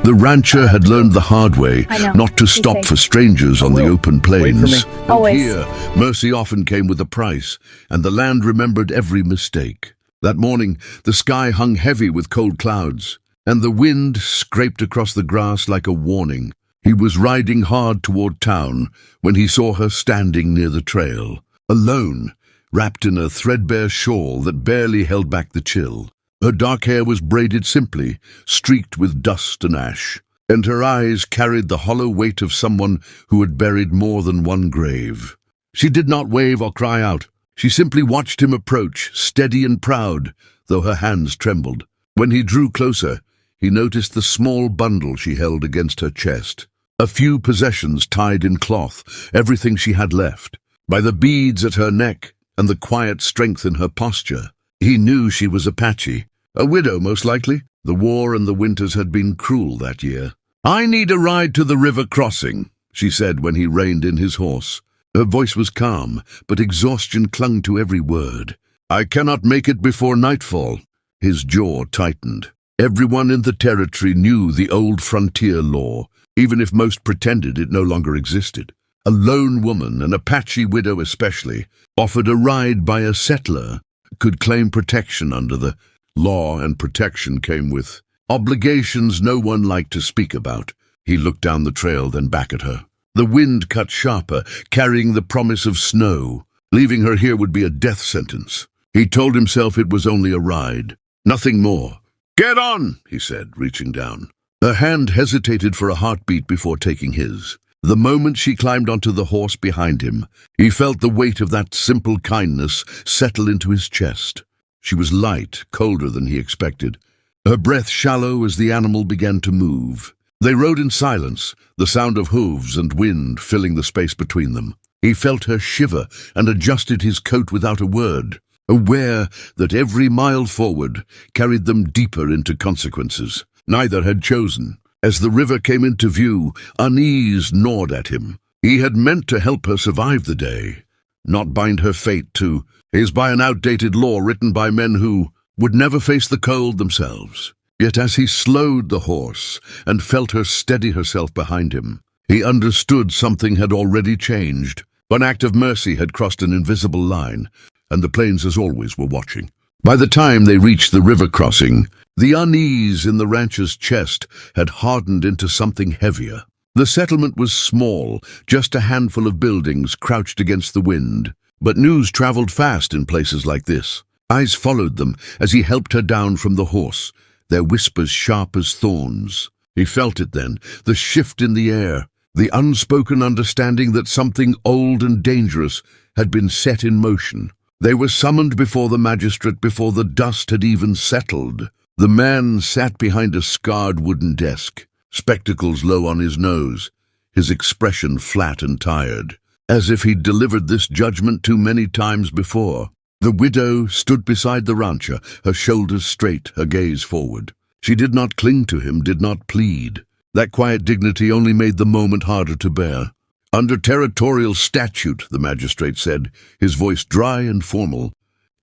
The rancher had learned the hard way not to stop for strangers on the open plains. And here, mercy often came with a price, and the land remembered every mistake. That morning, the sky hung heavy with cold clouds, and the wind scraped across the grass like a warning. He was riding hard toward town when he saw her standing near the trail, alone, wrapped in a threadbare shawl that barely held back the chill. Her dark hair was braided simply, streaked with dust and ash, and her eyes carried the hollow weight of someone who had buried more than one grave. She did not wave or cry out. She simply watched him approach, steady and proud, though her hands trembled. When he drew closer, he noticed the small bundle she held against her chest. A few possessions tied in cloth, everything she had left. By the beads at her neck and the quiet strength in her posture, he knew she was Apache. A widow, most likely. The war and the winters had been cruel that year. "I need a ride to the river crossing," she said when he reined in his horse. Her voice was calm, but exhaustion clung to every word. "I cannot make it before nightfall." His jaw tightened. Everyone in the territory knew the old frontier law, even if most pretended it no longer existed. A lone woman, an Apache widow especially, offered a ride by a settler, could claim protection under the law, and protection came with obligations no one liked to speak about. He looked down the trail, then back at her. The wind cut sharper, carrying the promise of snow. Leaving her here would be a death sentence. He told himself it was only a ride, nothing more. "Get on," he said, reaching down. Her hand hesitated for a heartbeat before taking his. The moment she climbed onto the horse behind him, he felt the weight of that simple kindness settle into his chest. She was light, colder than he expected. Her breath shallow as the animal began to move. They rode in silence, the sound of hooves and wind filling the space between them. He felt her shiver and adjusted his coat without a word, aware that every mile forward carried them deeper into consequences. Neither had chosen. As the river came into view, unease gnawed at him. He had meant to help her survive the day, not bind her fate to his by an outdated law written by men who would never face the cold themselves. Yet as he slowed the horse and felt her steady herself behind him, he understood something had already changed. One act of mercy had crossed an invisible line, and the plains as always were watching. By the time they reached the river crossing, the unease in the rancher's chest had hardened into something heavier. The settlement was small, just a handful of buildings crouched against the wind. But news traveled fast in places like this. Eyes followed them as he helped her down from the horse, their whispers sharp as thorns. He felt it then, the shift in the air, the unspoken understanding that something old and dangerous had been set in motion. They were summoned before the magistrate before the dust had even settled. The man sat behind a scarred wooden desk, spectacles low on his nose, his expression flat and tired, as if he'd delivered this judgment too many times before. The widow stood beside the rancher, her shoulders straight, her gaze forward. She did not cling to him, did not plead. That quiet dignity only made the moment harder to bear. "Under territorial statute," the magistrate said, his voice dry and formal,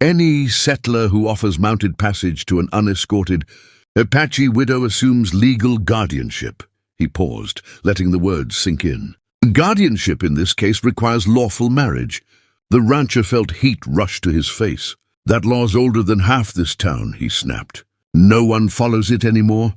"any settler who offers mounted passage to an unescorted Apache widow assumes legal guardianship." He paused, letting the words sink in. Guardianship in this case requires lawful marriage. The rancher felt heat rush to his face. "That law's older than half this town," he snapped. "No one follows it anymore?"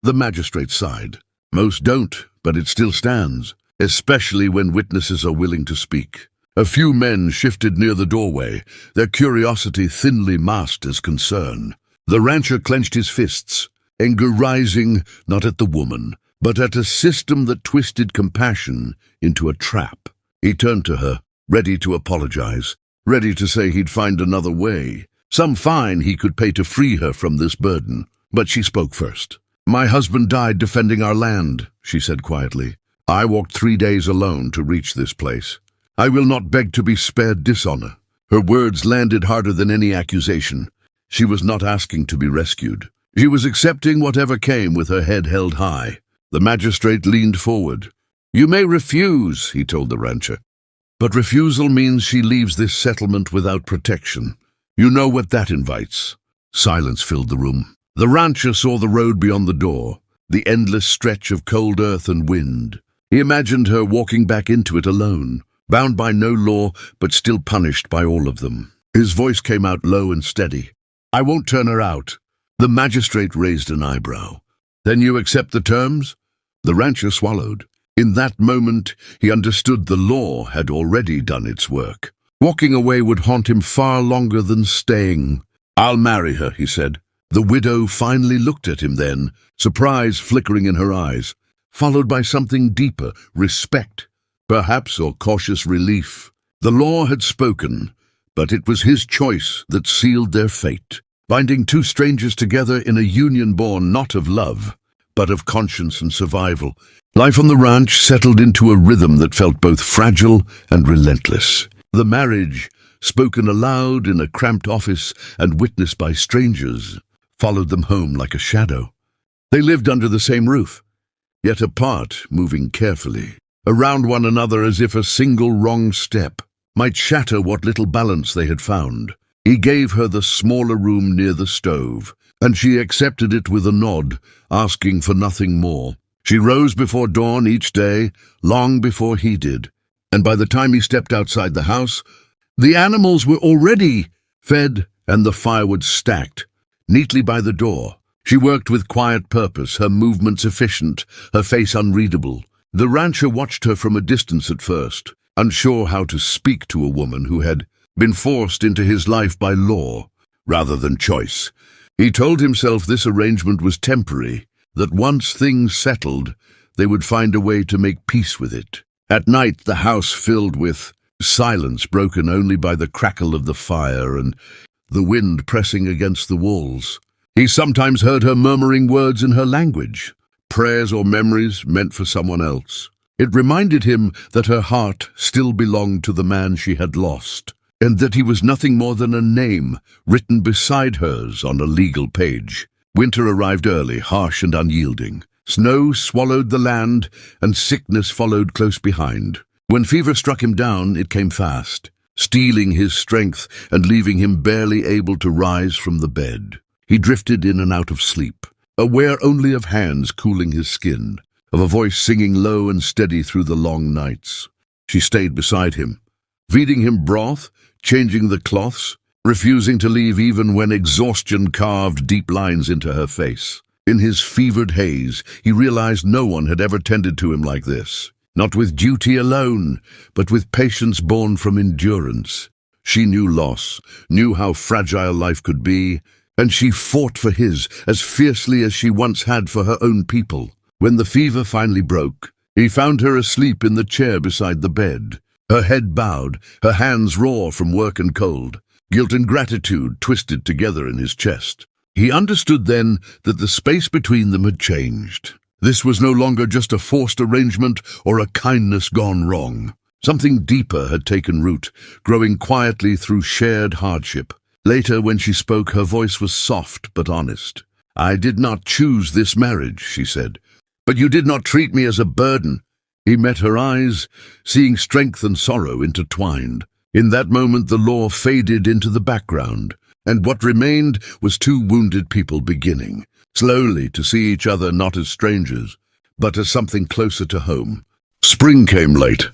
The magistrate sighed. "Most don't, but it still stands, especially when witnesses are willing to speak." A few men shifted near the doorway, their curiosity thinly masked as concern. The rancher clenched his fists, anger rising not at the woman, but at a system that twisted compassion into a trap. He turned to her, ready to apologize, ready to say he'd find another way, some fine he could pay to free her from this burden. But she spoke first. "My husband died defending our land," she said quietly. "I walked 3 days alone to reach this place. I will not beg to be spared dishonor." Her words landed harder than any accusation. She was not asking to be rescued. She was accepting whatever came with her head held high. The magistrate leaned forward. "You may refuse," he told the rancher. "But refusal means she leaves this settlement without protection. You know what that invites." Silence filled the room. The rancher saw the road beyond the door. the endless stretch of cold earth and wind. He imagined her walking back into it alone, bound by no law, but still punished by all of them. His voice came out low and steady. "I won't turn her out." The magistrate raised an eyebrow. "Then you accept the terms?" The rancher swallowed. In that moment, he understood the law had already done its work. Walking away would haunt him far longer than staying. "I'll marry her," he said. The widow finally looked at him then, surprise flickering in her eyes, followed by something deeper, respect, perhaps, or cautious relief. The law had spoken, but it was his choice that sealed their fate, binding two strangers together in a union born not of love, but of conscience and survival. Life on the ranch settled into a rhythm that felt both fragile and relentless. The marriage, spoken aloud in a cramped office and witnessed by strangers, followed them home like a shadow. They lived under the same roof, yet apart, moving carefully, around one another as if a single wrong step might shatter what little balance they had found. He gave her the smaller room near the stove, and she accepted it with a nod, asking for nothing more. She rose before dawn each day, long before he did, and by the time he stepped outside the house, the animals were already fed and the firewood stacked neatly by the door. She worked with quiet purpose, her movements efficient, her face unreadable. The rancher watched her from a distance at first, unsure how to speak to a woman who had been forced into his life by law rather than choice. He told himself this arrangement was temporary, that once things settled, they would find a way to make peace with it. At night, the house filled with silence broken only by the crackle of the fire and the wind pressing against the walls. He sometimes heard her murmuring words in her language, prayers or memories meant for someone else. It reminded him that her heart still belonged to the man she had lost, and that he was nothing more than a name written beside hers on a legal page. Winter arrived early, harsh and unyielding. Snow swallowed the land, and sickness followed close behind. When fever struck him down, it came fast, stealing his strength and leaving him barely able to rise from the bed. He drifted in and out of sleep, aware only of hands cooling his skin, of a voice singing low and steady through the long nights. She stayed beside him, feeding him broth, changing the cloths, refusing to leave even when exhaustion carved deep lines into her face. In his fevered haze, he realized no one had ever tended to him like this, not with duty alone, but with patience born from endurance. She knew loss, knew how fragile life could be, and she fought for his as fiercely as she once had for her own people. When the fever finally broke, he found her asleep in the chair beside the bed, her head bowed, her hands raw from work and cold. Guilt and gratitude twisted together in his chest. He understood then that the space between them had changed. This was no longer just a forced arrangement or a kindness gone wrong. Something deeper had taken root, growing quietly through shared hardship. Later, when she spoke, her voice was soft but honest. "I did not choose this marriage," she said, "but you did not treat me as a burden." He met her eyes, seeing strength and sorrow intertwined. In that moment, the law faded into the background, and what remained was two wounded people beginning, slowly, to see each other not as strangers, but as something closer to home. Spring came late,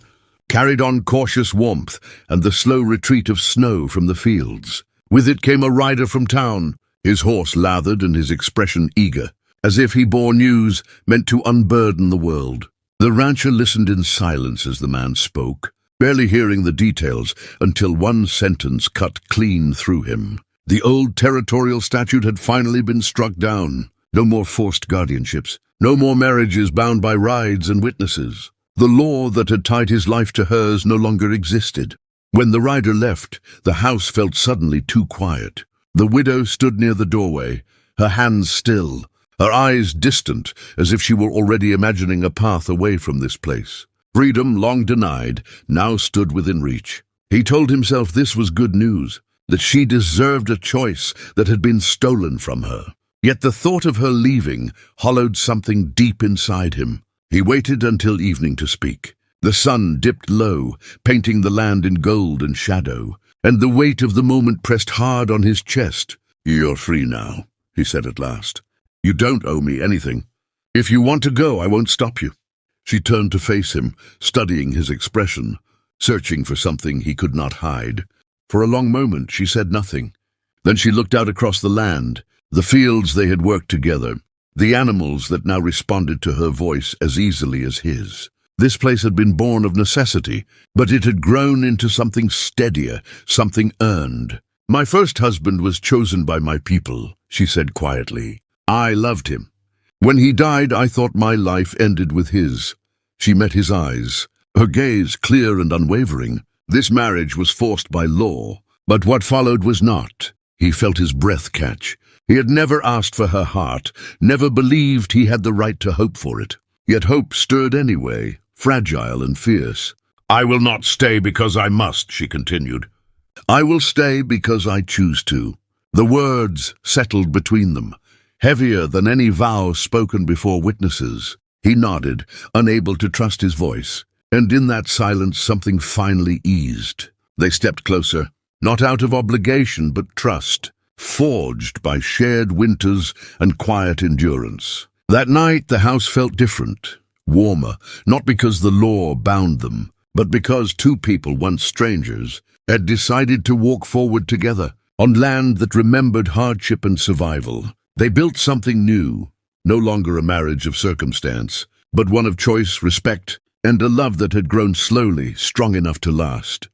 carried on cautious warmth and the slow retreat of snow from the fields. With it came a rider from town, his horse lathered and his expression eager, as if he bore news meant to unburden the world. The rancher listened in silence as the man spoke, barely hearing the details until one sentence cut clean through him. The old territorial statute had finally been struck down. No more forced guardianships, no more marriages bound by rides and witnesses. The law that had tied his life to hers no longer existed. When the rider left, the house felt suddenly too quiet. The widow stood near the doorway, her hands still, her eyes distant, as if she were already imagining a path away from this place. Freedom, long denied, now stood within reach. He told himself this was good news, that she deserved a choice that had been stolen from her. Yet the thought of her leaving hollowed something deep inside him. He waited until evening to speak. The sun dipped low, painting the land in gold and shadow, and the weight of the moment pressed hard on his chest. "You're free now," he said at last. "You don't owe me anything. If you want to go, I won't stop you. She turned to face him, studying his expression, searching for something he could not hide. For a long moment she said nothing. Then she looked out across the land, the fields they had worked together, the animals that now responded to her voice as easily as his. This place had been born of necessity, but it had grown into something steadier, something earned. My first husband was chosen by my people, she said quietly. I loved him. When he died, I thought my life ended with his. She met his eyes, her gaze clear and unwavering. This marriage was forced by law, but what followed was not. He felt his breath catch. He had never asked for her heart, never believed he had the right to hope for it. Yet hope stirred anyway, fragile and fierce. I will not stay because I must, she continued. I will stay because I choose to. The words settled between them, heavier than any vow spoken before witnesses. He nodded, unable to trust his voice, and in that silence something finally eased. They stepped closer, not out of obligation but trust, forged by shared winters and quiet endurance. That night the house felt different, warmer, not because the law bound them, but because two people, once strangers, had decided to walk forward together, on land that remembered hardship and survival. They built something new, no longer a marriage of circumstance, but one of choice, respect, and a love that had grown slowly, strong enough to last.